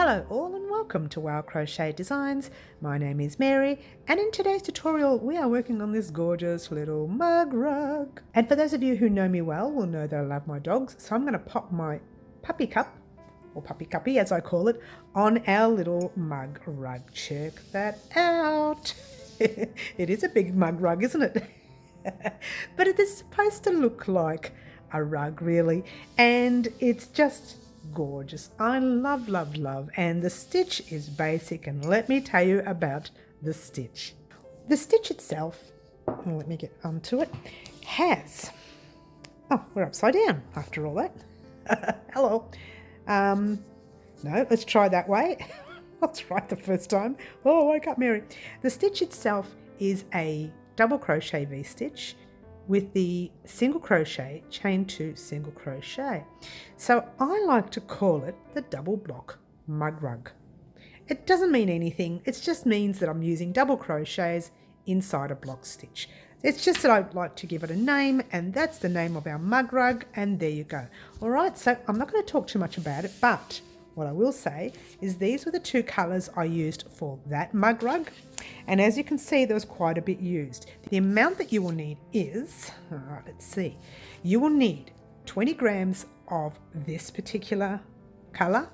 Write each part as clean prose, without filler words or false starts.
Hello all and welcome to our Crochet Designs. My name is Mary and in today's tutorial we are working on this gorgeous little mug rug. And for those of you who know me well will know that I love my dogs, so I'm going to pop my puppy cup, or puppy cuppy as I call it, on our little mug rug. Check that out. It is a big mug rug, isn't it? But it is supposed to look like a rug really, and it's just gorgeous. I love, and the stitch is basic, and let me tell you about the stitch. The stitch itself, let me get onto it, has, oh, we're upside down after all that. Hello. No, let's try that way. That's right the first time. Oh, wake up, Mary. The stitch itself is a double crochet V-stitch with the single crochet, chain 2 single crochet. So I like to call it the double block mug rug. It doesn't mean anything, it just means that I'm using double crochets inside a block stitch. It's just that I'd like to give it a name, and that's the name of our mug rug, and there you go. All right, so I'm not going to talk too much about it, but what I will say is these were the two colours I used for that mug rug. And as you can see, there was quite a bit used. The amount that you will need is, all right, let's see, you will need 20 grams of this particular colour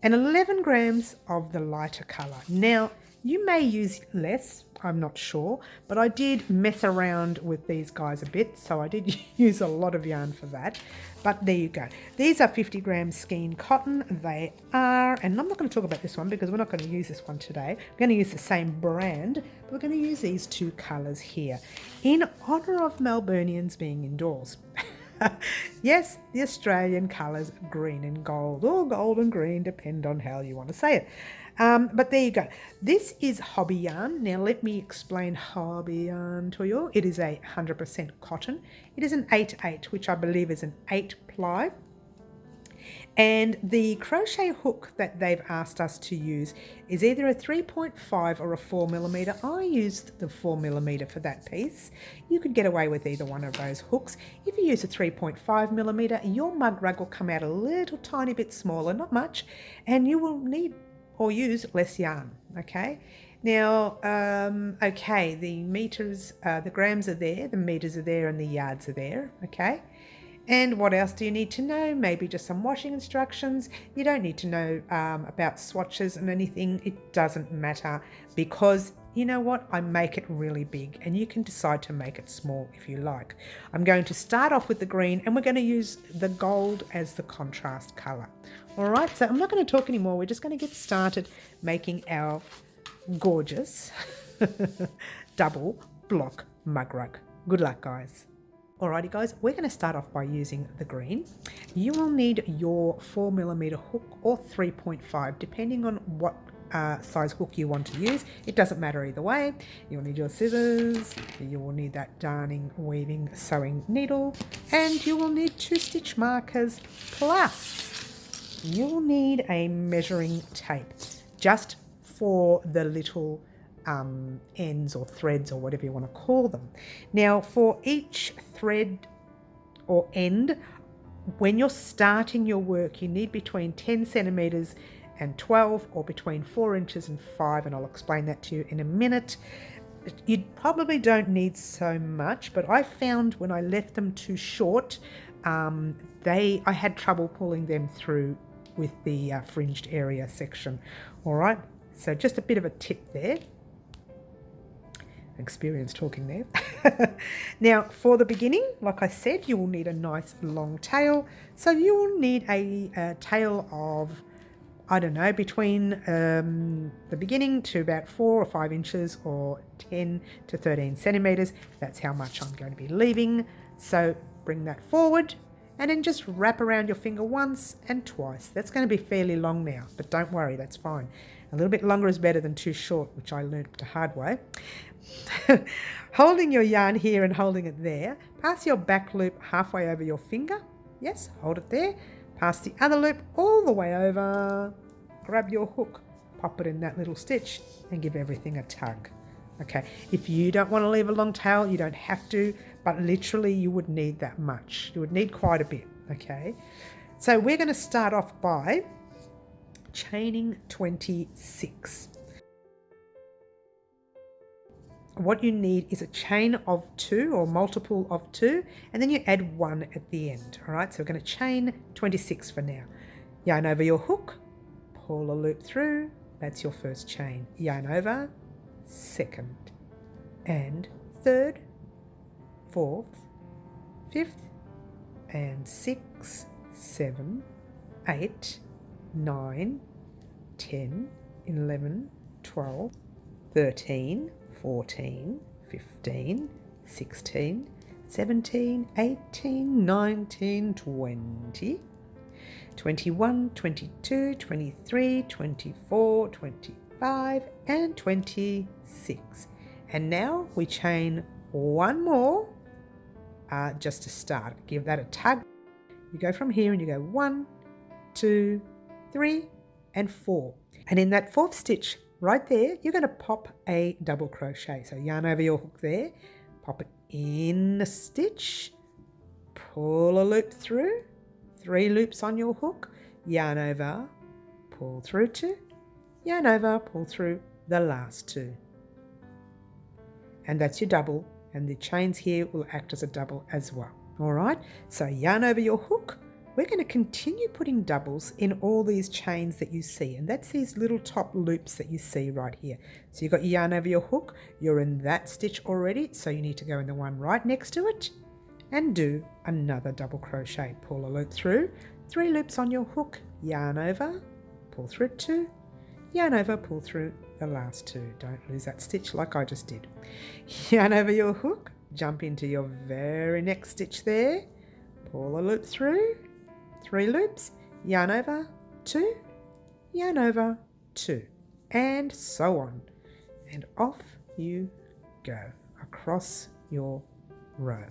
and 11 grams of the lighter colour. Now, you may use less, I'm not sure, but I did mess around with these guys a bit, so I did use a lot of yarn for that. But there you go. These are 50 grams skein cotton. They are, and I'm not going to talk about this one because we're not going to use this one today. We're going to use the same brand, but we're going to use these two colours here in honour of Melburnians being indoors. Yes, the Australian colours green and gold, or gold and green, depend on how you want to say it. But there you go. This is Hobbii yarn. Now let me explain Hobbii yarn to you. It is a 100% cotton. It is an 8/8, which I believe is an 8 ply. And the crochet hook that they've asked us to use is either a 3.5 or a 4mm. I used the 4mm for that piece. You could get away with either one of those hooks. If you use a 3.5mm, your mug rug will come out a little tiny bit smaller, not much, and you will need or use less yarn. Okay, now okay, the meters, the grams are there, the meters are there, and the yards are there. Okay, and what else do you need to know? Maybe just some washing instructions. You don't need to know about swatches and anything. It doesn't matter, because you know what, I make it really big and you can decide to make it small if you like. I'm going to start off with the green, and we're going to use the gold as the contrast colour. All right, so I'm not going to talk anymore. We're just going to get started making our gorgeous double block mug rug. Good luck, guys. Alrighty guys, we're going to start off by using the green. You will need your 4mm hook or 3.5, depending on what size hook you want to use. It doesn't matter either way. You'll need your scissors, you will need that darning, weaving, sewing needle, and you will need 2 stitch markers, plus you will need a measuring tape just for the little ends or threads or whatever you want to call them. Now for each thread or end, when you're starting your work, you need between 10 centimeters and 12, or between 4 inches and 5, and I'll explain that to you in a minute. You probably don't need so much, but I found when I left them too short, I had trouble pulling them through with the fringed area section. All right, so just a bit of a tip there. Experience talking there. Now for the beginning, like I said, you will need a nice long tail. So you will need a tail of, I don't know, between the beginning to about 4 or 5 inches, or 10 to 13 centimeters. That's how much I'm going to be leaving. So bring that forward and then just wrap around your finger once and twice. That's going to be fairly long now, but don't worry, that's fine. A little bit longer is better than too short, which I learnt the hard way. Holding your yarn here and holding it there, pass your back loop halfway over your finger. Yes, hold it there. Pass the other loop all the way over. Grab your hook, pop it in that little stitch, and give everything a tug. Okay, if you don't want to leave a long tail, you don't have to, but literally you would need that much. You would need quite a bit, okay? So we're going to start off by chaining 26. What you need is a chain of 2 or multiple of 2, and then you add 1 at the end. All right, so we're going to chain 26 for now. Yarn over your hook, pull a loop through, that's your first chain. Yarn over, second, and third, fourth, fifth, and 6, 7, 8, 9, 10, 11, 12, 13, 14, 15, 16, 17, 18, 19, 20, 21, 22, 23, 24, 25, and 26. And now we chain one more just to start. Give that a tug. You go from here and you go 1, 2, 3, and 4. And in that 4th stitch right there, you're going to pop a double crochet. So yarn over your hook there, pop it in the stitch, pull a loop through, 3 loops on your hook, yarn over, pull through 2, yarn over, pull through the last 2. And that's your double, and the chains here will act as a double as well. All right, so yarn over your hook. We're going to continue putting doubles in all these chains that you see, and that's these little top loops that you see right here. So you've got your yarn over your hook, you're in that stitch already, so you need to go in the one right next to it and do another double crochet. Pull a loop through, 3 loops on your hook, yarn over, pull through 2, yarn over, pull through the last 2. Don't lose that stitch like I just did. Yarn over your hook, jump into your very next stitch there, pull a loop through, 3 loops, yarn over, 2, yarn over, 2, and so on. And off you go across your row.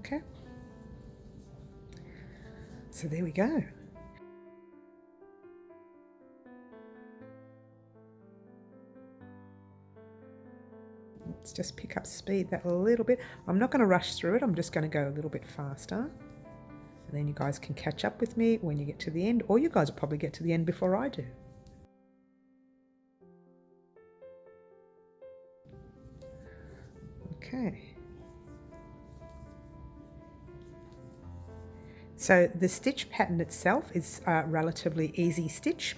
Okay, so there we go. Let's just pick up speed that a little bit. I'm not going to rush through it, I'm just going to go a little bit faster. And then you guys can catch up with me when you get to the end, or you guys will probably get to the end before I do. Okay. So the stitch pattern itself is a relatively easy stitch,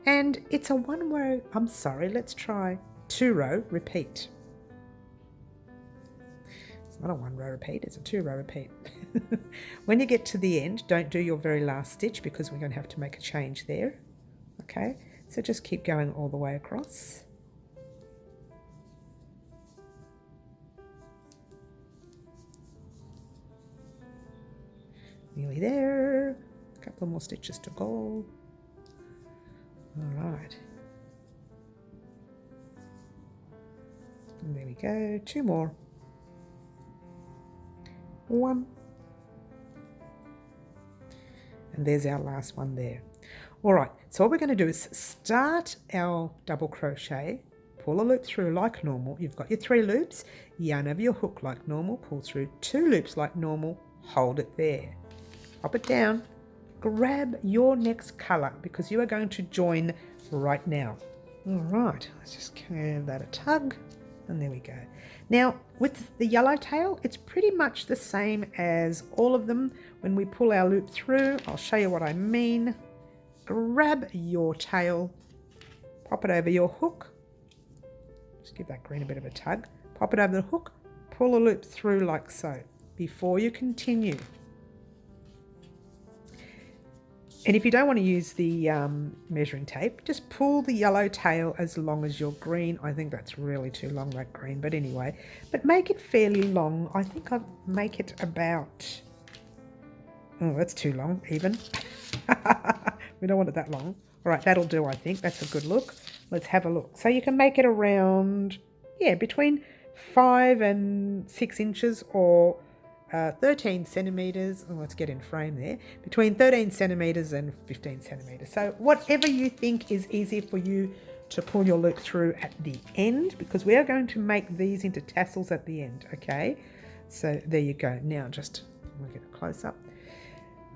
and it's a 1 row, let's try 2 row repeat. It's not a 1 row repeat, it's a 2 row repeat. When you get to the end, don't do your very last stitch because we're going to have to make a change there. Okay, so just keep going all the way across. Nearly there, a couple more stitches to go. All right, and there we go, 2 more, 1, and there's our last one there. All right, so what we're going to do is start our double crochet, pull a loop through like normal. You've got your 3 loops, yarn over your hook like normal, pull through 2 loops like normal, hold it there. Pop it down, grab your next colour because you are going to join right now. All right, let's just give that a tug, and there we go. Now with the yellow tail, it's pretty much the same as all of them. When we pull our loop through, I'll show you what I mean. Grab your tail, pop it over your hook, just give that green a bit of a tug, pop it over the hook, pull a loop through like so before you continue. And if you don't want to use the measuring tape, just pull the yellow tail as long as your green. I think that's really too long, that green, but anyway. But make it fairly long. I think I'll make it about... Oh, that's too long, even. We don't want it that long. All right, that'll do, I think. That's a good look. Let's have a look. So you can make it around, yeah, between 5 and 6 inches or 13 centimeters. Oh, let's get in frame there. Between 13 centimeters and 15 centimeters. So whatever you think is easy for you to pull your loop through at the end, because we are going to make these into tassels at the end, okay? So there you go. Now just, we'll get a close up.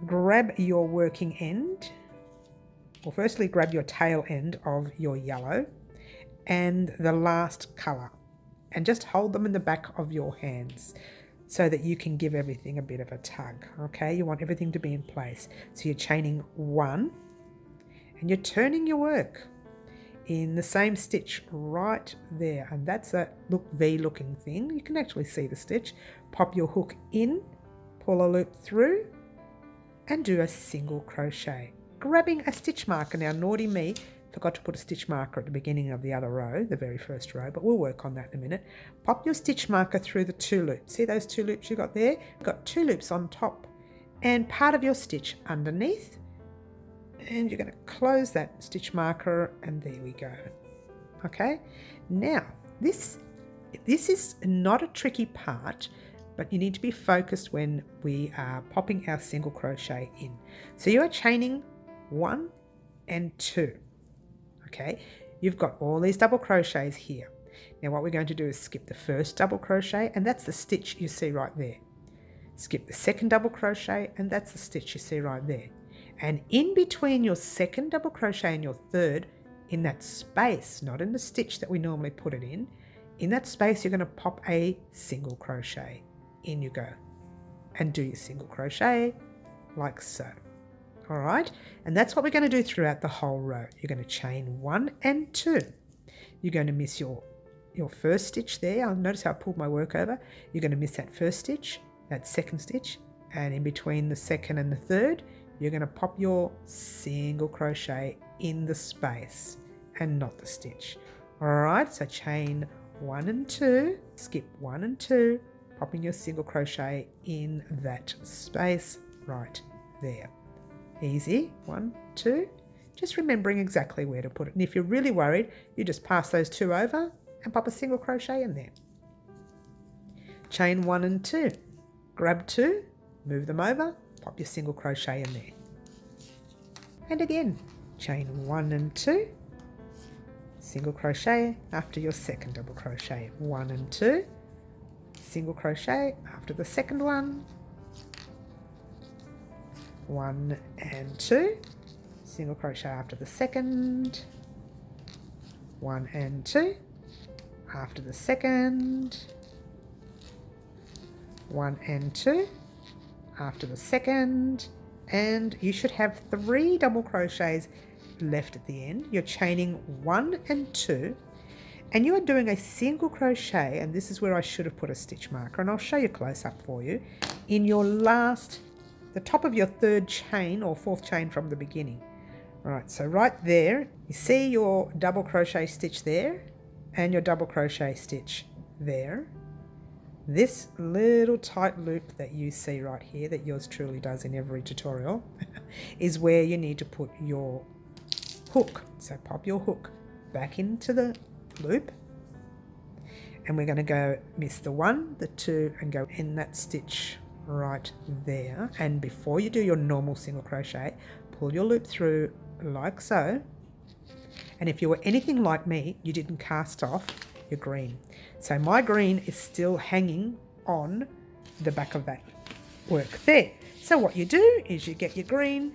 Grab your working end, Well, firstly, grab your tail end of your yellow and the last colour and just hold them in the back of your hands so that you can give everything a bit of a tug, okay? You want everything to be in place. So you're chaining 1 and you're turning your work in the same stitch right there, and that's that V looking thing. You can actually see the stitch. Pop your hook in, pull a loop through and do a single crochet, grabbing a stitch marker. Now, naughty me, forgot to put a stitch marker at the beginning of the other row, the very first row, but we'll work on that in a minute. Pop your stitch marker through the 2 loops. See those 2 loops you got there? You've got 2 loops on top and part of your stitch underneath, and you're going to close that stitch marker, and there we go. Okay, now this is not a tricky part, but you need to be focused when we are popping our single crochet in. So you are chaining 1 and 2. Okay, you've got all these double crochets here. Now what we're going to do is skip the first double crochet, and that's the stitch you see right there. Skip the second double crochet, and that's the stitch you see right there. And in between your second double crochet and your third, in that space, not in the stitch that we normally put it in that space you're going to pop a single crochet. In you go and do your single crochet like so. All right, and that's what we're going to do throughout the whole row. You're going to chain 1 and 2. You're going to miss your first stitch there. I'll notice how I pulled my work over. You're going to miss that first stitch, that second stitch, and in between the second and the third you're going to pop your single crochet in the space and not the stitch. All right, so chain 1 and 2, skip 1 and 2, popping your single crochet in that space right there. Easy, 1, 2, just remembering exactly where to put it. And if you're really worried, you just pass those 2 over and pop a single crochet in there. Chain 1 and 2, grab 2, move them over, pop your single crochet in there. And again, chain 1 and 2, single crochet after your second double crochet, 1 and 2, single crochet after the second one, 1 and 2, single crochet after the second, 1 and 2, after the second, 1 and 2, after the second, and you should have 3 double crochets left at the end. You're chaining 1 and 2, and you are doing a single crochet, and this is where I should have put a stitch marker, and I'll show you close up for you, in your last, the top of your 3rd chain or 4th chain from the beginning. All right, so right there, you see your double crochet stitch there and your double crochet stitch there. This little tight loop that you see right here, that yours truly does in every tutorial, is where you need to put your hook. So pop your hook back into the loop, and we're going to go miss the 1, the 2, and go in that stitch right there. And before you do your normal single crochet, pull your loop through like so. And if you were anything like me, you didn't cast off your green. So my green is still hanging on the back of that work there. So what you do is you get your green,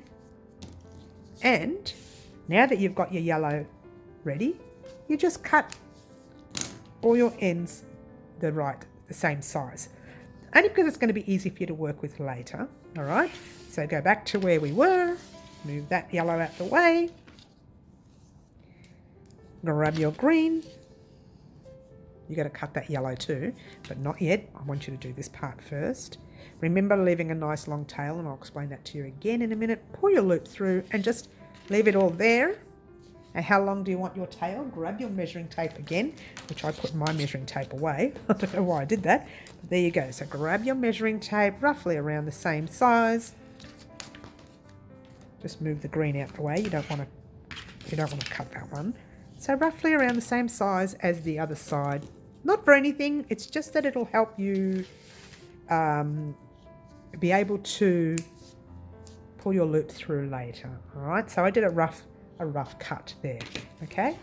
and now that you've got your yellow ready, you just cut all your ends the same size. Only because it's going to be easy for you to work with later. All right, so go back to where we were, move that yellow out the way, grab your green. You got to cut that yellow too, but not yet. I want you to do this part first. Remember leaving a nice long tail, and I'll explain that to you again in a minute. Pull your loop through and just leave it all there. And how long do you want your tail? Grab your measuring tape again, which I put my measuring tape away. I don't know why I did that, but there you go. So grab your measuring tape, roughly around the same size. Just move the green out the way. You don't want to cut that one. So roughly around the same size as the other side. Not for anything, it's just that it'll help you be able to pull your loop through later. All right, so I did a rough cut there. Okay,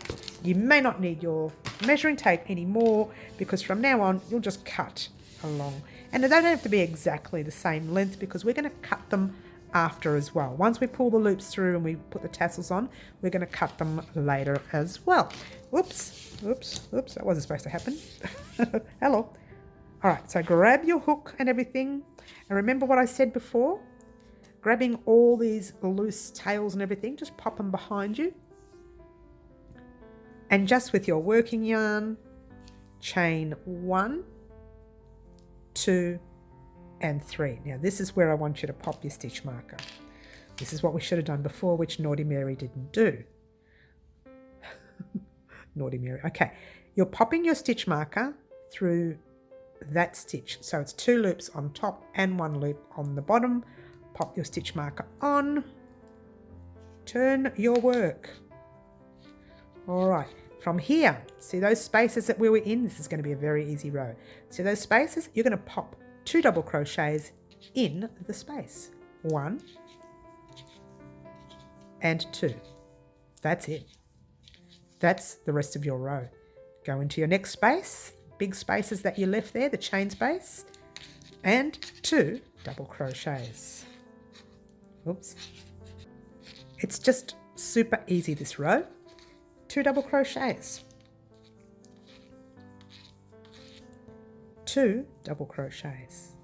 you may not need your measuring tape anymore, because from now on you'll just cut along, and they don't have to be exactly the same length, because we're going to cut them after as well. Once we pull the loops through and we put the tassels on, we're going to cut them later as well. Oops, oops, oops, that wasn't supposed to happen. Hello. All right, so grab your hook and everything. And remember what I said before? Grabbing all these loose tails and everything, just pop them behind you. And just with your working yarn, chain 1, 2, and 3. Now this is where I want you to pop your stitch marker. This is what we should have done before, which Naughty Mary didn't do. Naughty Mary. Okay, you're popping your stitch marker through that stitch. So it's 2 loops on top and 1 loop on the bottom. Pop your stitch marker on. Turn your work. All right, from here, see those spaces that we were in? This is going to be a very easy row. See those spaces? You're going to pop 2 double crochets in the space. 1 and 2. That's it. That's the rest of your row. Go into your next space, big spaces that you left there, the chain space, and 2 double crochets. Oops. It's just super easy, this row. 2 double crochets. 2 double crochets.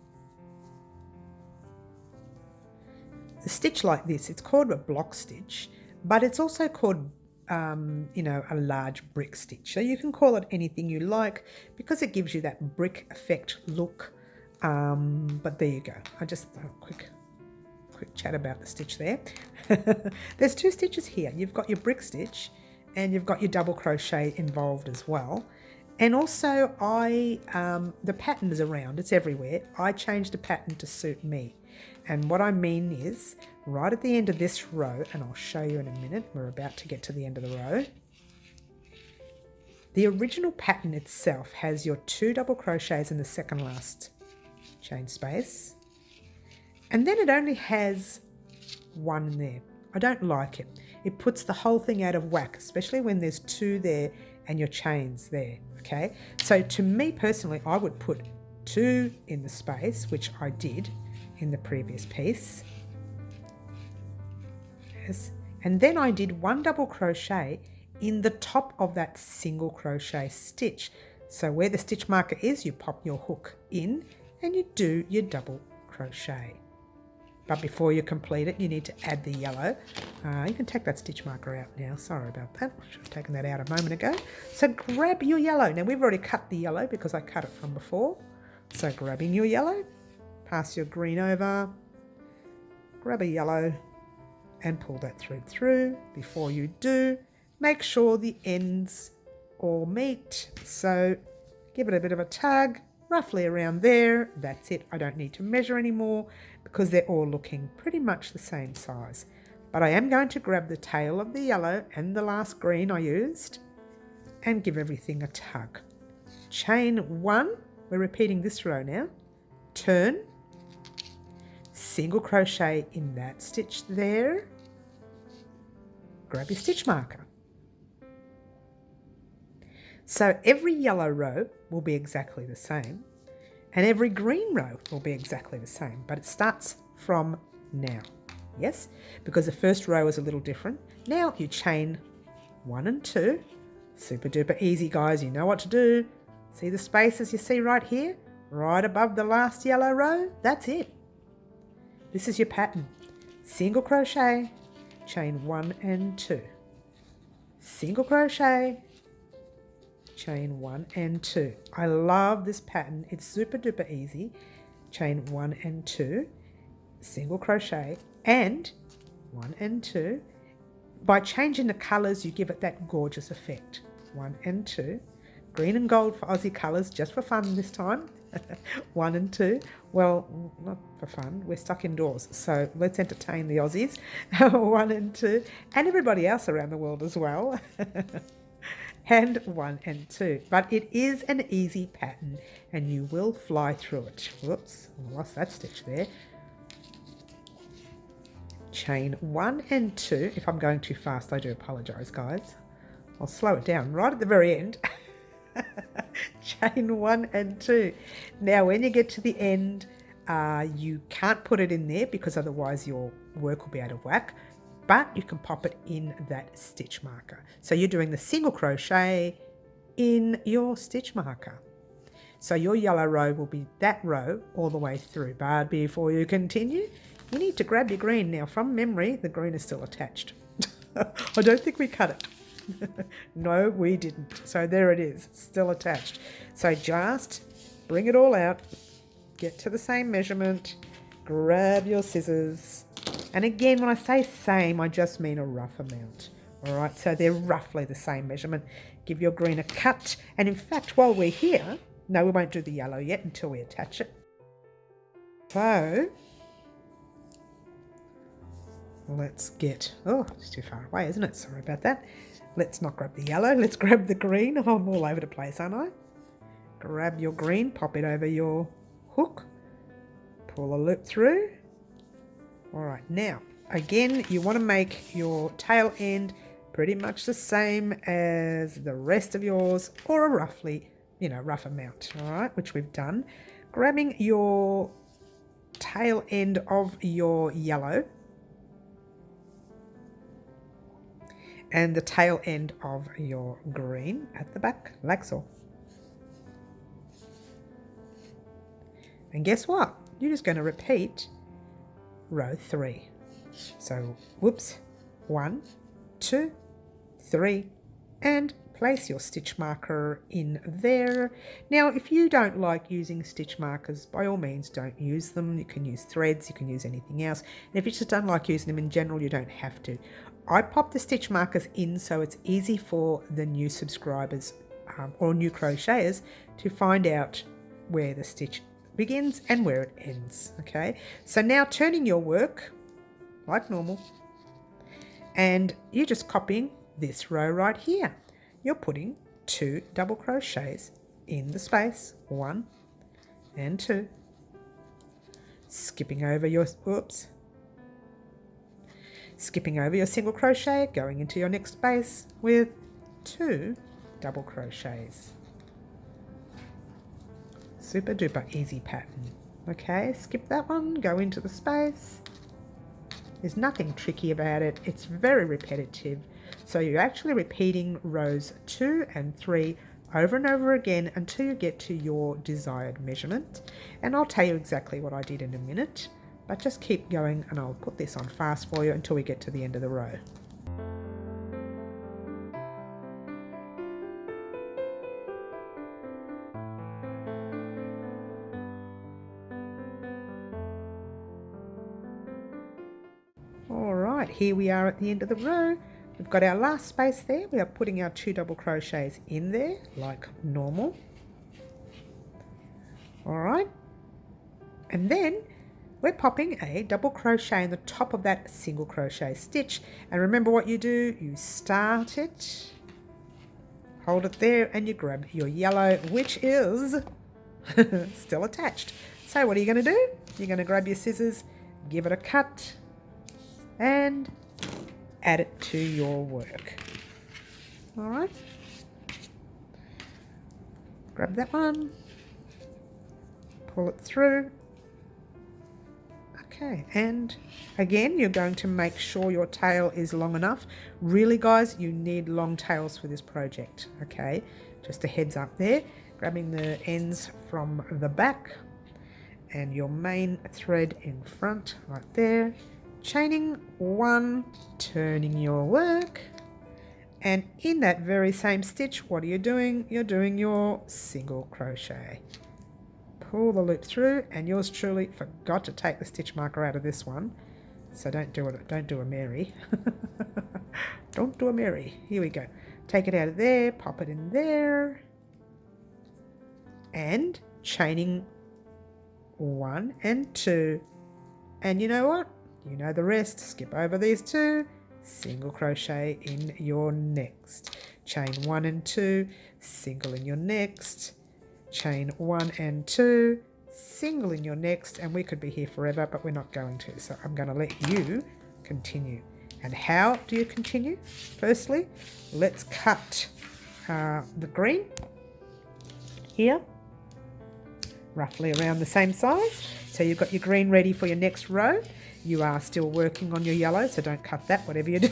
The stitch like this, it's called a block stitch, but it's also called a large brick stitch. So you can call it anything you like because it gives you that brick effect look. But there you go. I just a quick chat about the stitch there. There's 2 stitches here. You've got your brick stitch and you've got your double crochet involved as well. And also the pattern is around, it's everywhere. I changed the pattern to suit me. And what I mean is, right at the end of this row, and I'll show you in a minute, we're about to get to the end of the row. The original pattern itself has your 2 double crochets in the second last chain space. And then it only has 1 in there. I don't like it. It puts the whole thing out of whack, especially when there's 2 there and your chains there, okay? So to me personally, I would put 2 in the space, which I did in the previous piece. Yes. And then I did 1 double crochet in the top of that single crochet stitch. So where the stitch marker is, you pop your hook in and you do your double crochet. But before you complete it, you need to add the yellow. You can take that stitch marker out now. Sorry about that. I should have taken that out a moment ago. So grab your yellow. Now we've already cut the yellow because I cut it from before. So grabbing your yellow, pass your green over, grab a yellow and pull that thread through. Before you do, make sure the ends all meet. So give it a bit of a tug, roughly around there. That's it. I don't need to measure anymore because they're all looking pretty much the same size. But I am going to grab the tail of the yellow and the last green I used and give everything a tug. Chain 1, we're repeating this row now. Turn, single crochet in that stitch there. Grab your stitch marker. So every yellow row will be exactly the same and every green row will be exactly the same, but it starts from now. Yes, because the first row is a little different. Now you chain 1 and 2. Super duper easy, guys. You know what to do. See the spaces you see right here? Right above the last yellow row? That's it. This is your pattern. Single crochet, chain 1 and 2. Single crochet, chain 1 and 2. I love this pattern. It's super duper easy. Chain 1 and 2, single crochet, and 1 and 2. By changing the colours, you give it that gorgeous effect. 1 and 2. Green and gold for Aussie colours, just for fun this time. 1 and 2. Well, not for fun. We're stuck indoors, so let's entertain the Aussies. 1 and 2. And everybody else around the world as well. And 1 and 2. But it is an easy pattern and you will fly through it. Whoops, I lost that stitch there. Chain 1 and 2. If I'm going too fast, I do apologise, guys. I'll slow it down right at the very end. Chain 1 and 2. Now when you get to the end, you can't put it in there because otherwise your work will be out of whack, but you can pop it in that stitch marker. So you're doing the single crochet in your stitch marker. So your yellow row will be that row all the way through. But before you continue, you need to grab your green. Now from memory, the green is still attached. I don't think we cut it. No, we didn't. So there it is, still attached. So just bring it all out, get to the same measurement, grab your scissors. And again, when I say same, I just mean a rough amount. All right, so they're roughly the same measurement. Give your green a cut. And in fact, while we're here, no, we won't do the yellow yet until we attach it. So let's get, oh, it's too far away, isn't it? Sorry about that. Let's not grab the yellow, let's grab the green. Oh, I'm all over the place, aren't I? Grab your green, pop it over your hook, pull a loop through. All right, now, again, you want to make your tail end pretty much the same as the rest of yours, or a roughly, rough amount, all right, which we've done. Grabbing your tail end of your yellow and the tail end of your green at the back, like so. And guess what? You're just going to repeat row 3. So, whoops, 1, 2, 3, and place your stitch marker in there. Now, if you don't like using stitch markers, by all means, don't use them. You can use threads, you can use anything else. And if you just don't like using them in general, you don't have to. I pop the stitch markers in so it's easy for the new subscribers or new crocheters to find out where the stitch begins and where it ends. Okay, so now turning your work like normal, and you're just copying this row right here. You're putting 2 double crochets in the space, 1 and 2, skipping over your single crochet, going into your next space with 2 double crochets. Super duper easy pattern. Okay, skip that one, go into the space. There's nothing tricky about it. It's very repetitive. So you're actually repeating rows 2 and 3 over and over again until you get to your desired measurement. And I'll tell you exactly what I did in a minute, but just keep going and I'll put this on fast for you until we get to the end of the row. All right, here we are at the end of the row. We've got our last space there. We are putting our 2 double crochets in there like normal. All right, and then we're popping a double crochet in the top of that single crochet stitch. And remember what you do, you start it, hold it there, and you grab your yellow, which is still attached. So what are you going to do? You're going to grab your scissors, give it a cut, and add it to your work. All right, grab that one, pull it through. Okay, and again, you're going to make sure your tail is long enough. Really, guys, you need long tails for this project, okay? Just a heads up there. Grabbing the ends from the back and your main thread in front, right there. Chaining 1, turning your work, and in that very same stitch, what are you doing? You're doing your single crochet. Pull the loop through, and yours truly forgot to take the stitch marker out of this one, so don't do it. Don't do a Mary. Don't do a Mary. Here we go. Take it out of there, pop it in there, and chaining 1 and 2, and you know what? You know the rest. Skip over these 2, single crochet in your next, chain 1 and 2, single in your next, chain 1 and 2, single in your next, and we could be here forever, but we're not going to, so I'm going to let you continue. And how do you continue? Firstly, let's cut the green here, roughly around the same size. So you've got your green ready for your next row. You are still working on your yellow, so don't cut that, whatever you do.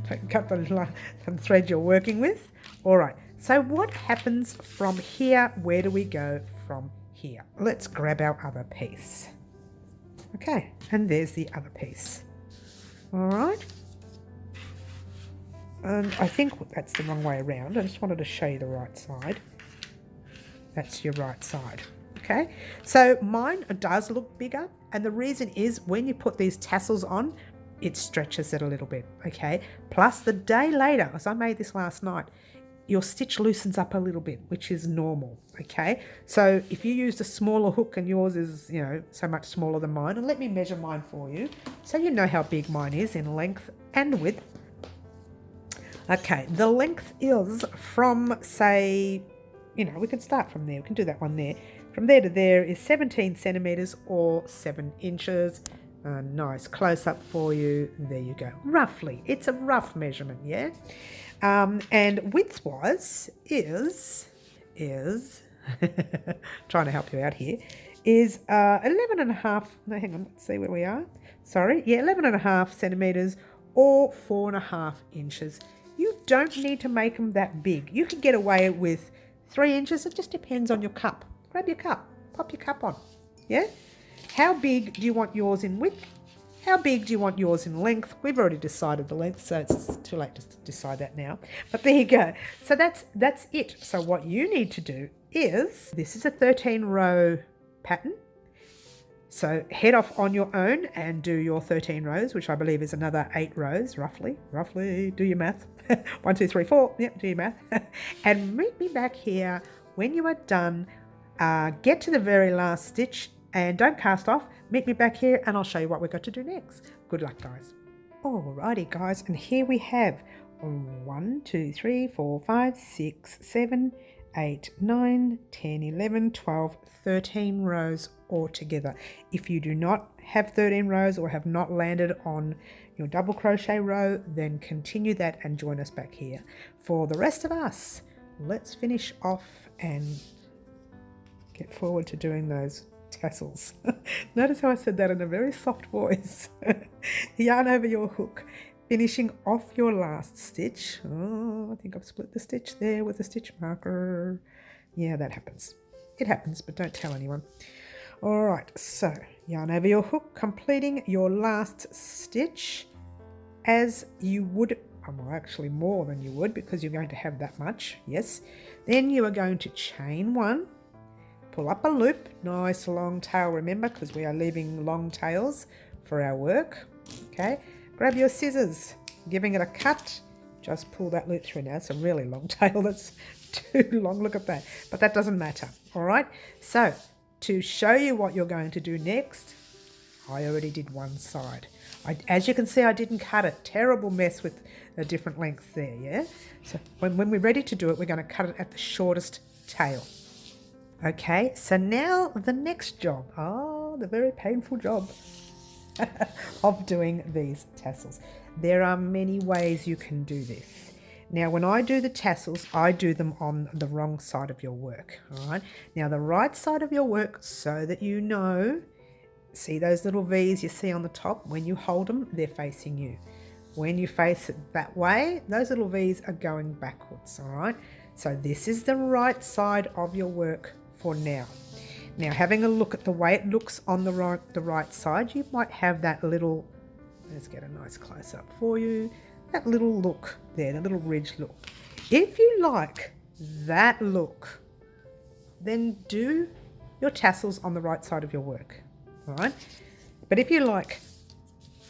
Don't cut the thread you're working with. All right, so what happens from here? Where do we go from here? Let's grab our other piece. Okay, and there's the other piece. All right. And I think that's the wrong way around. I just wanted to show you the right side. That's your right side. Okay, so mine does look bigger, and the reason is when you put these tassels on, it stretches it a little bit. Okay, plus the day later, as I made this last night, your stitch loosens up a little bit, which is normal. Okay, so if you used a smaller hook and yours is, you know, so much smaller than mine, and let me measure mine for you so you know how big mine is in length and width. Okay, the length is from, say, you know, we can start from there. We can do that one there. From there to there is 17 centimeters or 7 inches. A nice close-up for you. There you go. Roughly. It's a rough measurement, yeah? And width-wise is trying to help you out here, is 11 and a half, no, hang on, let's see where we are. Sorry, yeah, 11 and a half centimeters or 4.5 inches. You don't need to make them that big. You can get away with 3 inches. It just depends on your cup. Grab your cup, pop your cup on, yeah? How big do you want yours in width? How big do you want yours in length? We've already decided the length, so it's too late to decide that now. But there you go. So that's it. So what you need to do is, this is a 13 row pattern. So head off on your own and do your 13 rows, which I believe is another 8 rows, roughly, do your math. 1, 2, 3, 4, yep, do your math. And meet me back here when you are done. Get to the very last stitch and don't cast off. Meet me back here and I'll show you what we've got to do next. Good luck, guys. Alrighty, guys, and here we have 1, 2, 3, 4, 5, 6, 7, 8, 9, 10, 11, 12, 13 rows altogether. If you do not have 13 rows or have not landed on your double crochet row, then continue that and join us back here. For the rest of us, let's finish off and get forward to doing those tassels. Notice how I said that in a very soft voice. Yarn over your hook, finishing off your last stitch. Oh, I think I've split the stitch there with a stitch marker. Yeah, that happens. It happens, but don't tell anyone. All right, so yarn over your hook, completing your last stitch as you would, well, actually more than you would because you're going to have that much, yes. Then you are going to chain 1, pull up a loop, nice long tail, remember, because we are leaving long tails for our work, okay. Grab your scissors, giving it a cut, just pull that loop through. Now it's a really long tail, that's too long, look at that, but that doesn't matter, all right. So to show you what you're going to do next, I already did one side. As you can see, I didn't cut a terrible mess with a different length there, yeah? So when we're ready to do it, we're going to cut it at the shortest tail. Okay, so now the next job, the very painful job of doing these tassels. There are many ways you can do this. Now, when I do the tassels, I do them on the wrong side of your work, all right? Now, the right side of your work, so that you know, see those little V's you see on the top? When you hold them, they're facing you. When you face it that way, those little V's are going backwards, all right? So this is the right side of your work for now. Now, having a look at the way it looks on the right side, you might have that little, let's get a nice close-up for you, that little look there, the little ridge look. If you like that look, then do your tassels on the right side of your work, all right? But if you like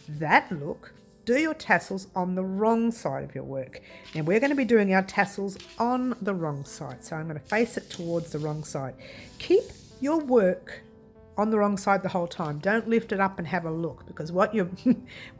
that look, do your tassels on the wrong side of your work. Now we're going to be doing our tassels on the wrong side, so I'm going to face it towards the wrong side. Keep your work on the wrong side the whole time. Don't lift it up and have a look, because what you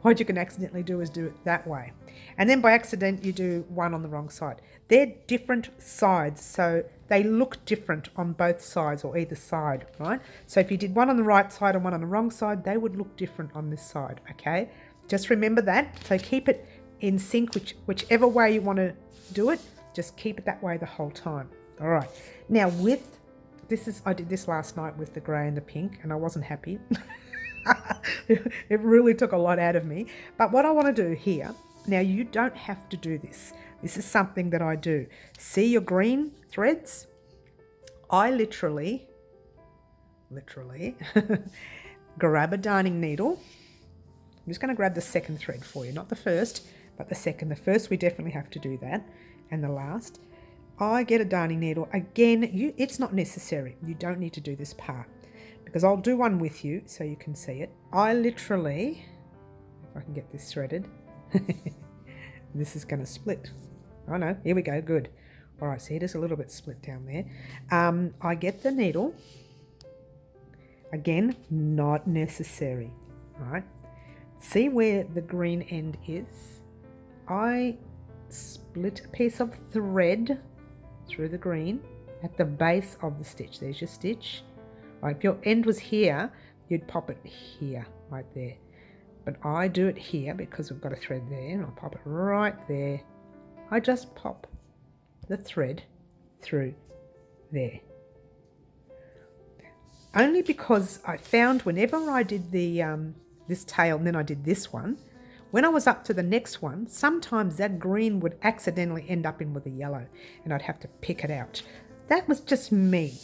can accidentally do is do it that way. And then by accident you do one on the wrong side. They're different sides, so they look different on both sides or either side, right? So if you did one on the right side and one on the wrong side, they would look different on this side, okay? Just remember that. So keep it in sync, whichever way you want to do it, just keep it that way the whole time. All right. Now with I did this last night with the grey and the pink, and I wasn't happy. It really took a lot out of me. But what I want to do here, now you don't have to do this. This is something that I do. See your green threads? I literally grab a darning needle. I'm just going to grab the second thread for you, not the first, but the second. The first, we definitely have to do that, and the last. I get a darning needle. Again, it's not necessary. You don't need to do this part, because I'll do one with you so you can see it. I literally, if I can get this threaded, this is going to split. Oh no, here we go, good. All right, see, it is a little bit split down there. I get the needle. Again, not necessary, right? See where the green end is? I split a piece of thread through the green at the base of the stitch. There's your stitch. Right, if your end was here, you'd pop it here, right there. But I do it here because we've got a thread there, and I'll pop it right there. I just pop the thread through there. Only because I found whenever I did the this tail and then I did this one, when I was up to the next one, sometimes that green would accidentally end up in with a yellow, and I'd have to pick it out. That was just me.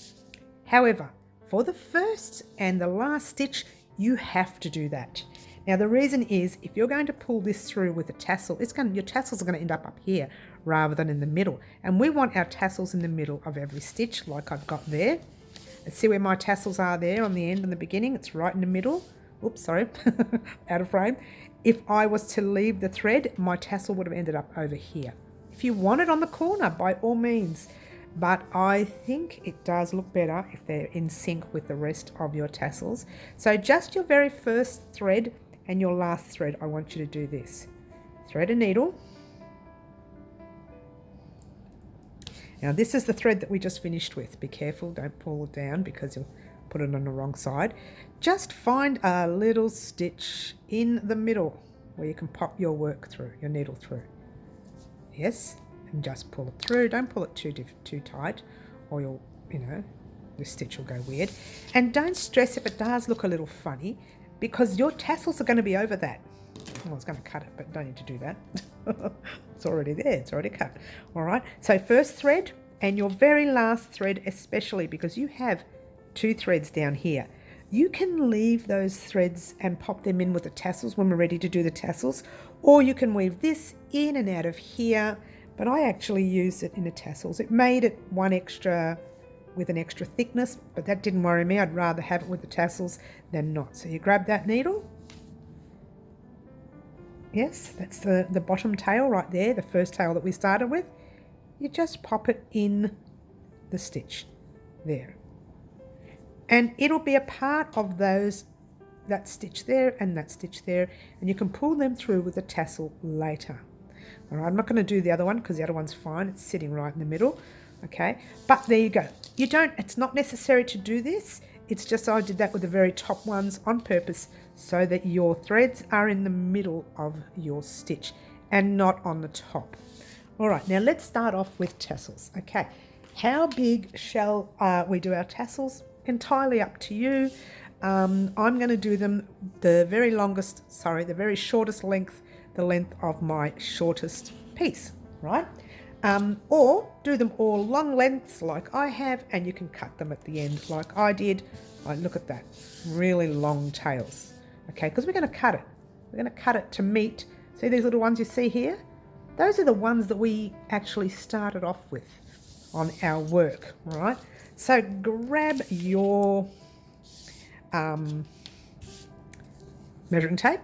However, for the first and the last stitch, you have to do that. Now the reason is, if you're going to pull this through with a tassel, your tassels are going to end up here rather than in the middle. And we want our tassels in the middle of every stitch, like I've got there. Let's see where my tassels are there on the end and the beginning. It's right in the middle. Oops, sorry, out of frame. If I was to leave the thread, my tassel would have ended up over here. If you want it on the corner, by all means. But I think it does look better if they're in sync with the rest of your tassels. So just your very first thread and your last thread, I want you to do this. Thread a needle. Now this is the thread that we just finished with. Be careful, don't pull it down because you'll put it on the wrong side. Just find a little stitch in the middle where you can pop your work through, your needle through. Yes, and just pull it through. Don't pull it too tight, or you'll, the stitch will go weird. And don't stress if it does look a little funny, because your tassels are going to be over that. Oh, I was going to cut it, but don't need to do that. It's already there, it's already cut. All right, so first thread and your very last thread, especially because you have 2 threads down here. You can leave those threads and pop them in with the tassels when we're ready to do the tassels, or you can weave this in and out of here, but I actually used it in the tassels. It made it one extra with an extra thickness, but that didn't worry me. I'd rather have it with the tassels than not. So you grab that needle. Yes, that's the bottom tail right there, the first tail that we started with. You just pop it in the stitch there. And it'll be a part of that stitch there and that stitch there, and you can pull them through with a tassel later. All right, I'm not going to do the other one because the other one's fine. It's sitting right in the middle. Okay, but there you go. It's not necessary to do this. It's just I did that with the very top ones on purpose so that your threads are in the middle of your stitch and not on the top. All right, now let's start off with tassels. Okay, how big shall we do our tassels? Entirely up to you. I'm going to do them the very shortest length, the length of my shortest piece, right? Or do them all long lengths like I have, and you can cut them at the end like I did. Look at that, really long tails. Okay, because we're going to cut it. We're going to cut it to meet. See these little ones you see here? Those are the ones that we actually started off with on our work, right? So grab your measuring tape,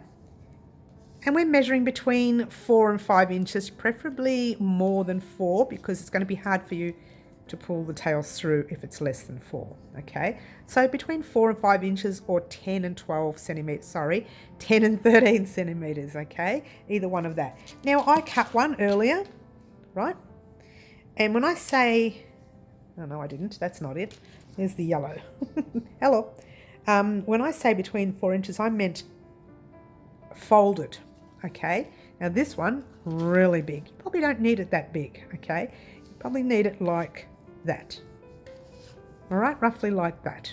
and we're measuring between 4 and 5 inches, preferably more than 4, because it's going to be hard for you to pull the tails through if it's less than 4. Okay, so between 4 and 5 inches, or 10 and 12 centimeters, 10 and 13 centimeters. Okay, either one of that. Now I cut one earlier, right? And when I say, oh no, I didn't, that's not it, there's the yellow. Hello. When I say between 4 inches, I meant folded. Okay, now this one, really big. You probably don't need it that big. Okay, you probably need it like that. All right, roughly like that.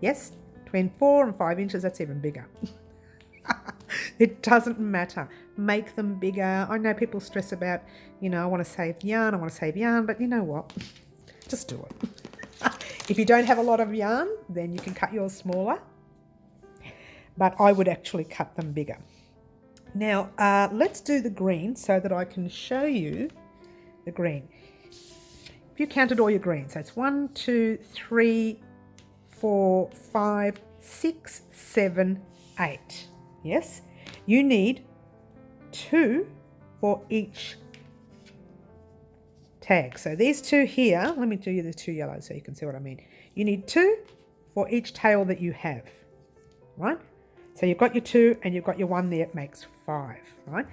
Yes, between 4 and 5 inches, that's even bigger. It doesn't matter. Make them bigger. I know people stress about, I want to save yarn, but you know what? Just do it. If you don't have a lot of yarn, then you can cut yours smaller, but I would actually cut them bigger. Now, let's do the green so that I can show you the green. If you counted all your greens, so it's 1, 2, 3, 4, 5, 6, 7, 8. Yes, you need 2 for each tag. So these 2 here, let me do you the 2 yellows so you can see what I mean. You need 2 for each tail that you have, right? So you've got your 2 and you've got your 1 there, it makes 5, right?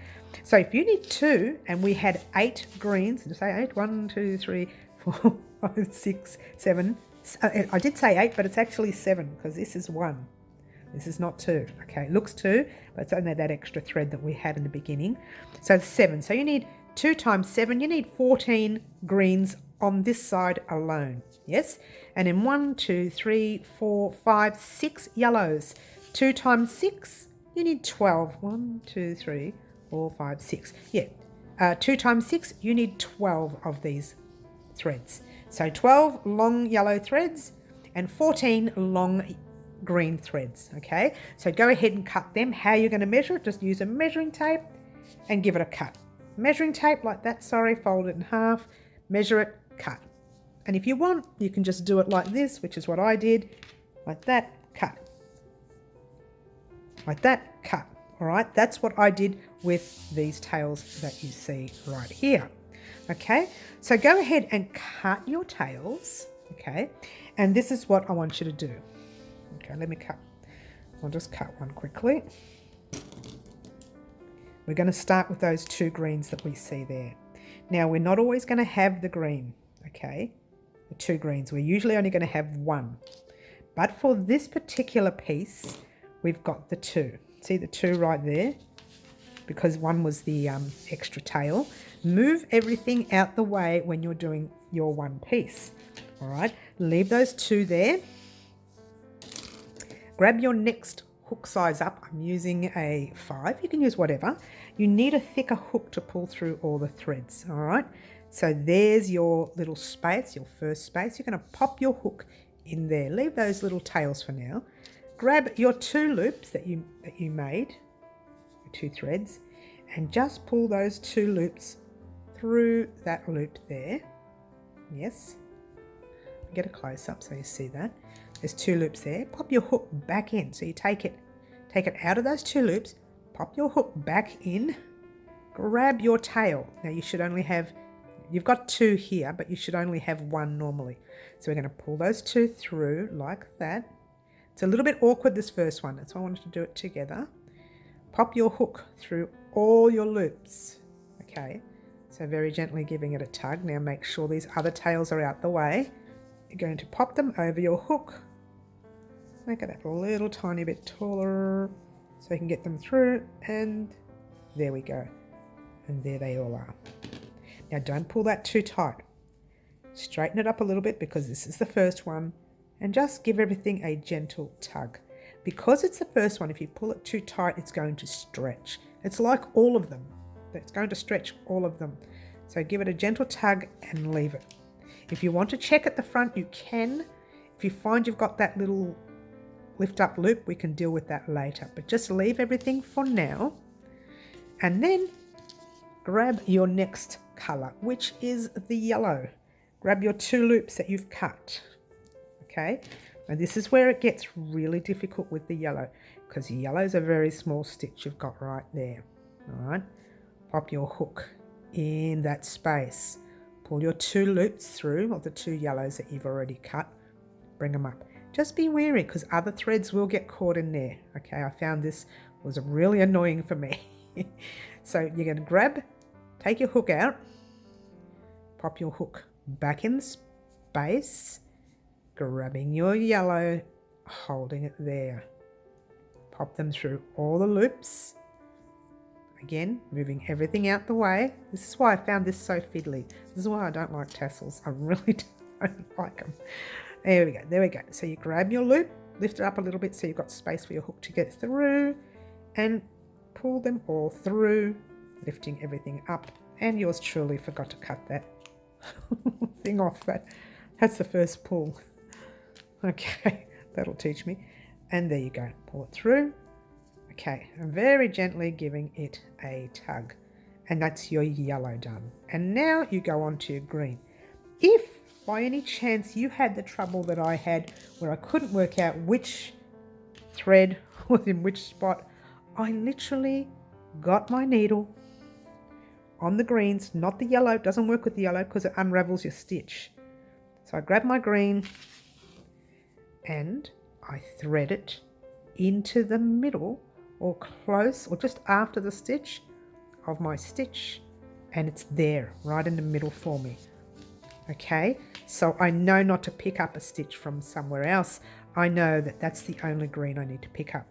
So if you need 2 and we had 8 greens, did I say 8? 1, 2, 3, 4, 5, 6, 7. I did say 8, but it's actually 7 because this is 1. This is not 2. Okay, it looks 2, but it's only that extra thread that we had in the beginning. So 7. So you need 2 times 7. You need 14 greens on this side alone. Yes? And in 1, 2, 3, 4, 5, 6 yellows. 2 times 6, you need 12. 1, 2, 3, 4, 5, 6. Yeah. 2 times 6, you need 12 of these threads. So 12 long yellow threads and 14 long green threads. Okay, so go ahead and cut them. How you're going to measure it, just use a measuring tape and give it a cut. Measuring tape like that, fold it in half, measure it, cut. And if you want, you can just do it like this, which is what I did, like that, cut. Like that, cut. All right, that's what I did with these tails that you see right here. Okay, so go ahead and cut your tails. Okay, and this is what I want you to do. Okay, let me cut. I'll just cut one quickly. We're going to start with those 2 greens that we see there. Now, we're not always going to have the green, okay? The 2 greens. We're usually only going to have 1. But for this particular piece, we've got the 2. See the 2 right there? Because 1 was the extra tail. Move everything out the way when you're doing your 1 piece. All right, leave those 2 there. Grab your next hook size up. I'm using a 5. You can use whatever. You need a thicker hook to pull through all the threads. All right. So there's your little space, your first space. You're going to pop your hook in there. Leave those little tails for now. Grab your 2 loops that you made, 2 threads, and just pull those 2 loops through that loop there. Yes. Get a close up so you see that. There's 2 loops there. Pop your hook back in. So you take it out of those 2 loops, pop your hook back in, grab your tail. Now you should only have, you've got 2 here, but you should only have 1 normally. So we're going to pull those 2 through like that. It's a little bit awkward, this first one. That's why I wanted to do it together. Pop your hook through all your loops. Okay, so very gently giving it a tug. Now make sure these other tails are out the way. You're going to pop them over your hook. Make it up a little tiny bit taller so you can get them through, and there we go. And there they all are. Now don't pull that too tight. Straighten it up a little bit because this is the first one, and just give everything a gentle tug. Because it's the first one, if you pull it too tight, it's going to stretch. It's like all of them. It's going to stretch all of them. So give it a gentle tug and leave it. If you want to check at the front, you can. If you find you've got that little lift up loop, we can deal with that later. But just leave everything for now. And then grab your next colour, which is the yellow. Grab your 2 loops that you've cut. Okay, and this is where it gets really difficult with the yellow, because yellow is a very small stitch you've got right there. All right, pop your hook in that space. Pull your 2 loops through of the 2 yellows that you've already cut. Bring them up. Just be wary because other threads will get caught in there. Okay, I found this was really annoying for me. So you're going to take your hook out, pop your hook back in space, grabbing your yellow, holding it there. Pop them through all the loops. Again, moving everything out the way. This is why I found this so fiddly. This is why I don't like tassels. I really don't. don't like them. There we go, there we go. So you grab your loop, lift it up a little bit so you've got space for your hook to get through, and pull them all through, lifting everything up. And yours truly forgot to cut that thing off. That's the first pull. Okay, that'll teach me. And there you go, pull it through. Okay, and very gently giving it a tug. And that's your yellow done. And now you go on to your green. If by any chance you had the trouble that I had where I couldn't work out which thread was in which spot, I literally got my needle on the greens, not the yellow. It doesn't work with the yellow because it unravels your stitch. So I grab my green and I thread it into the middle or close or just after the stitch of my stitch, and it's there right in the middle for me. Okay, so I know not to pick up a stitch from somewhere else. I know that that's the only green I need to pick up.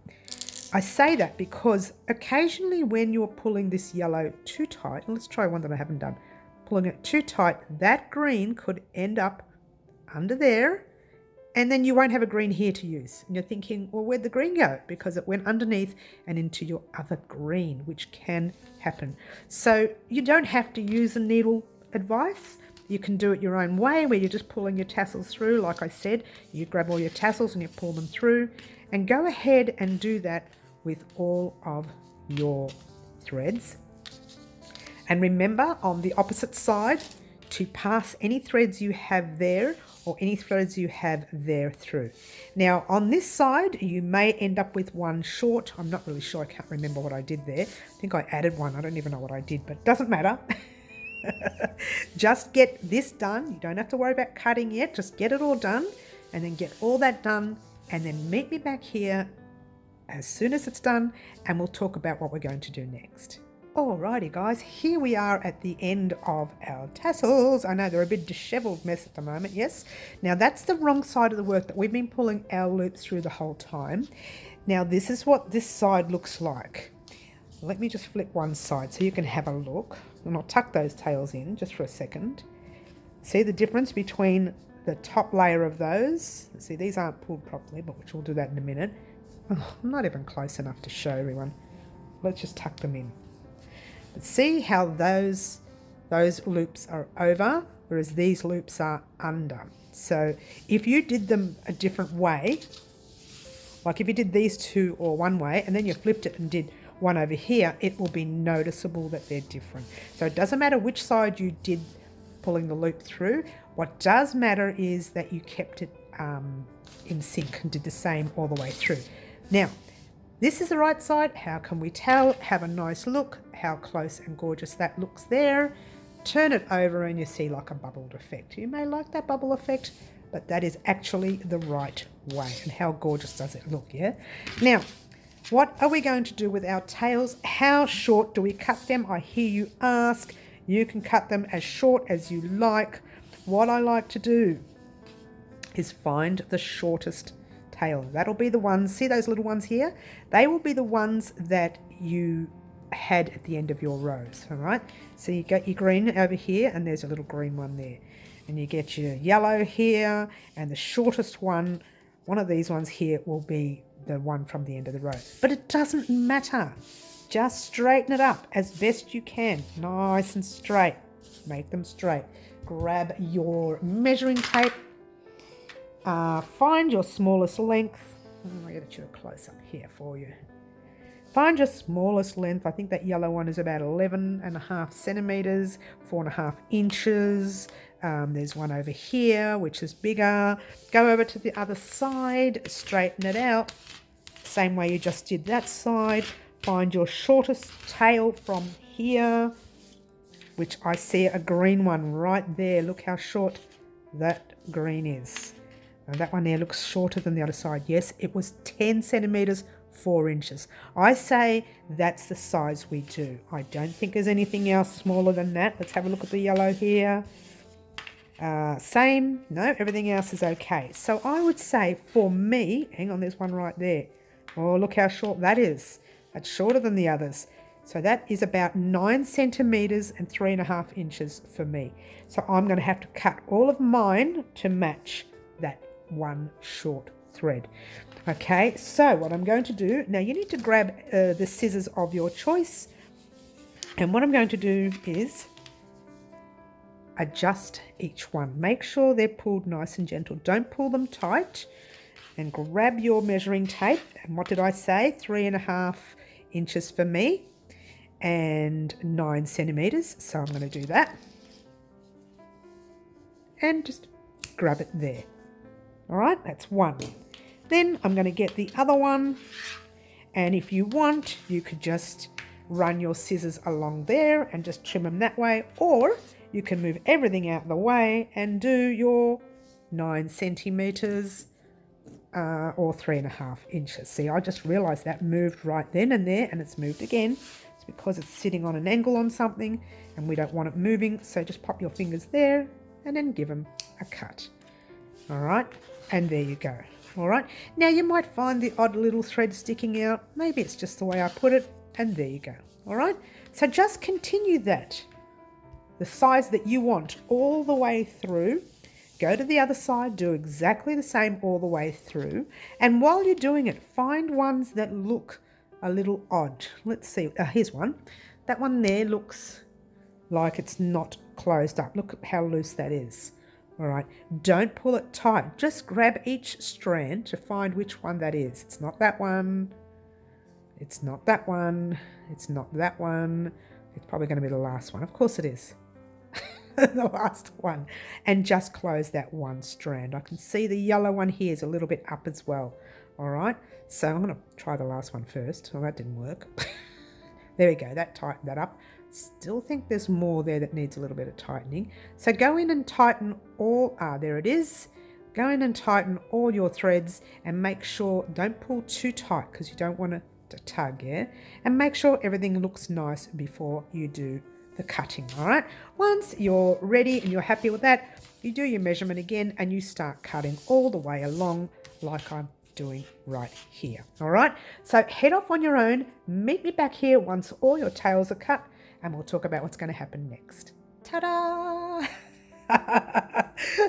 I say that because occasionally when you're pulling this yellow too tight, let's try one that I haven't done, pulling it too tight, that green could end up under there, and then you won't have a green here to use. And you're thinking, well, where'd the green go? Because it went underneath and into your other green, which can happen. So you don't have to use a needle advice. You can do it your own way, where you're just pulling your tassels through. Like I said, you grab all your tassels and you pull them through, and go ahead and do that with all of your threads. And remember, on the opposite side, to pass any threads you have there or any threads you have there through. Now on this side you may end up with one short. I'm not really sure, I can't remember what I did there. I think I added one, I don't even know what I did, but it doesn't matter. Just get this done. You don't have to worry about cutting yet, just get it all done, and then get all that done, and then meet me back here as soon as it's done, and we'll talk about what we're going to do next. Alrighty guys, here we are at the end of our tassels. I know they're a bit disheveled mess at the moment, yes. Now that's the wrong side of the work that we've been pulling our loops through the whole time. Now this is what this side looks like. Let me just flip one side so you can have a look. And I'll tuck those tails in just for a second. See the difference between the top layer of those? See, these aren't pulled properly, but which we'll do that in a minute. Oh, I'm not even close enough to show everyone. Let's just tuck them in. But see how those loops are over, whereas these loops are under. So if you did them a different way, like if you did these two or one way and then you flipped it and did one over here, it will be noticeable that they're different. So it doesn't matter which side you did pulling the loop through. What does matter is that you kept it in sync and did the same all the way through. Now, this is the right side. How can we tell? Have a nice look, how close and gorgeous that looks there. Turn it over and you see like a bubbled effect. You may like that bubble effect, but that is actually the right way. And how gorgeous does it look, yeah? Now, what are we going to do with our tails? How short do we cut them? I hear you ask. You can cut them as short as you like. What I like to do is find the shortest tail. That'll be the ones, see those little ones here? They will be the ones that you had at the end of your rows, all right? So you get your green over here and there's a little green one there. And you get your yellow here, and the shortest one of these ones here will be the one from the end of the row. But it doesn't matter. Just straighten it up as best you can. Nice and straight. Make them straight. Grab your measuring tape. Find your smallest length. I'll get you a close up here for you. Find your smallest length. I think that yellow one is about 11.5 centimeters, 4.5 inches. There's one over here, which is bigger. Go over to the other side, straighten it out. Same way you just did that side. Find your shortest tail from here, which I see a green one right there. Look how short that green is. And that one there looks shorter than the other side. Yes, it was 10 centimeters, 4 inches. I say that's the size we do. I don't think there's anything else smaller than that. Let's have a look at the yellow here. Same. No, everything else is okay. So I would say for me, hang on, there's one right there. Oh, look how short that is. That's shorter than the others. So that is about 9 centimeters and 3.5 inches for me. So I'm going to have to cut all of mine to match that one short thread. Okay, so what I'm going to do, now you need to grab the scissors of your choice, and what I'm going to do is adjust each one. Make sure they're pulled nice and gentle. Don't pull them tight, and grab your measuring tape. And what did I say? 3.5 inches for me and 9 centimeters. So I'm going to do that and just grab it there. All right, that's one. Then I'm going to get the other one, and if you want, you could just run your scissors along there and just trim them that way, or you can move everything out of the way and do your 9 centimeters or 3.5 inches. See, I just realized that moved right then and there, and it's moved again. It's because it's sitting on an angle on something and we don't want it moving. So just pop your fingers there and then give them a cut. All right, and there you go. All right, now you might find the odd little thread sticking out. Maybe it's just the way I put it, and there you go. All right, so just continue that, the size that you want, all the way through. Go to the other side, do exactly the same all the way through. And while you're doing it, find ones that look a little odd. Let's see, here's one. That one there looks like it's not closed up. Look at how loose that is. All right, don't pull it tight. Just grab each strand to find which one that is. It's not that one. It's not that one. It's not that one. It's probably going to be the last one. Of course it is. The last one. And just close that one strand. I can see the yellow one here is a little bit up as well. All right, so I'm going to try the last one first. Well, that didn't work. There we go, that tightened that up. Still think there's more there that needs a little bit of tightening. So go in and tighten all, there it is. Go in and tighten all your threads and make sure, don't pull too tight because you don't want to tug, yeah? And make sure everything looks nice before you do the cutting. All right, once you're ready and you're happy with that, you do your measurement again and you start cutting all the way along like I'm doing right here. All right, so head off on your own. Meet me back here once all your tails are cut and we'll talk about what's going to happen next. Ta-da!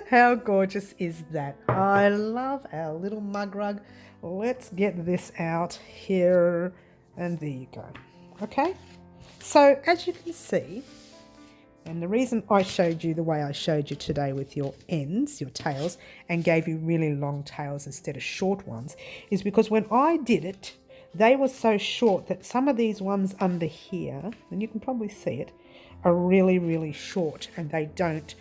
How gorgeous is that? I love our little mug rug. Let's get this out here, and there you go. Okay, so as you can see, and the reason I showed you the way I showed you today with your ends, your tails, and gave you really long tails instead of short ones, is because when I did it, they were so short that some of these ones under here, and you can probably see it, are really, really short and they don't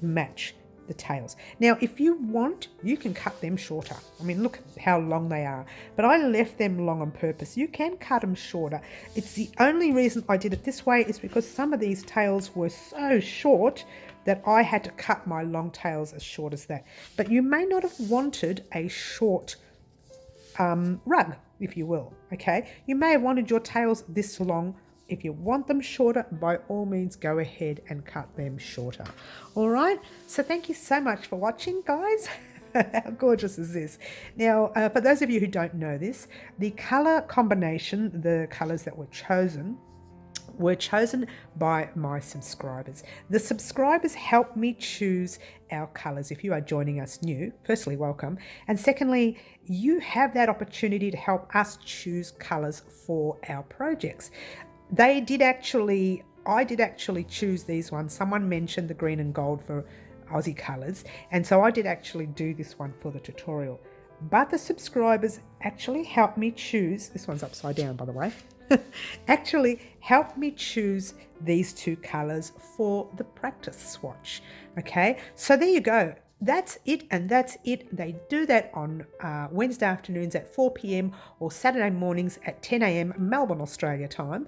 match the tails. Now, if you want, you can cut them shorter. I mean, look how long they are, but I left them long on purpose. You can cut them shorter. It's the only reason I did it this way is because some of these tails were so short that I had to cut my long tails as short as that. But you may not have wanted a short rug, if you will, okay? You may have wanted your tails this long. If you want them shorter, by all means, go ahead and cut them shorter. All right, so thank you so much for watching, guys. How gorgeous is this? Now, for those of you who don't know this, the color combination, the colors that were chosen by my subscribers. The subscribers help me choose our colors. If you are joining us new, firstly, welcome. And secondly, you have that opportunity to help us choose colors for our projects. I did actually choose these ones. Someone mentioned the green and gold for Aussie colours, and so I did actually do this one for the tutorial. But the subscribers actually helped me choose, this one's upside down by the way, actually helped me choose these two colours for the practice swatch. Okay, so there you go. That's it, and that's it. They do that on Wednesday afternoons at 4 p.m. or Saturday mornings at 10 a.m. Melbourne, Australia time.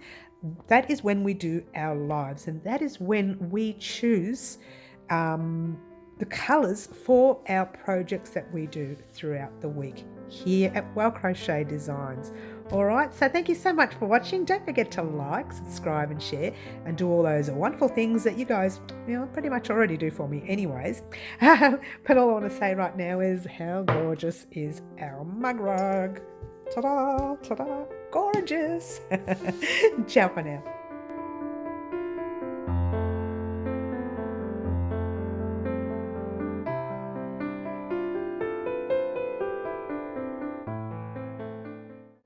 That is when we do our lives, and that is when we choose the colours for our projects that we do throughout the week here at Crochet Designs. All right, so thank you so much for watching. Don't forget to like, subscribe and share and do all those wonderful things that you guys pretty much already do for me anyways. But all I want to say right now is how gorgeous is our mug rug. Ta-da, ta-da. gorgeous. Ciao for now.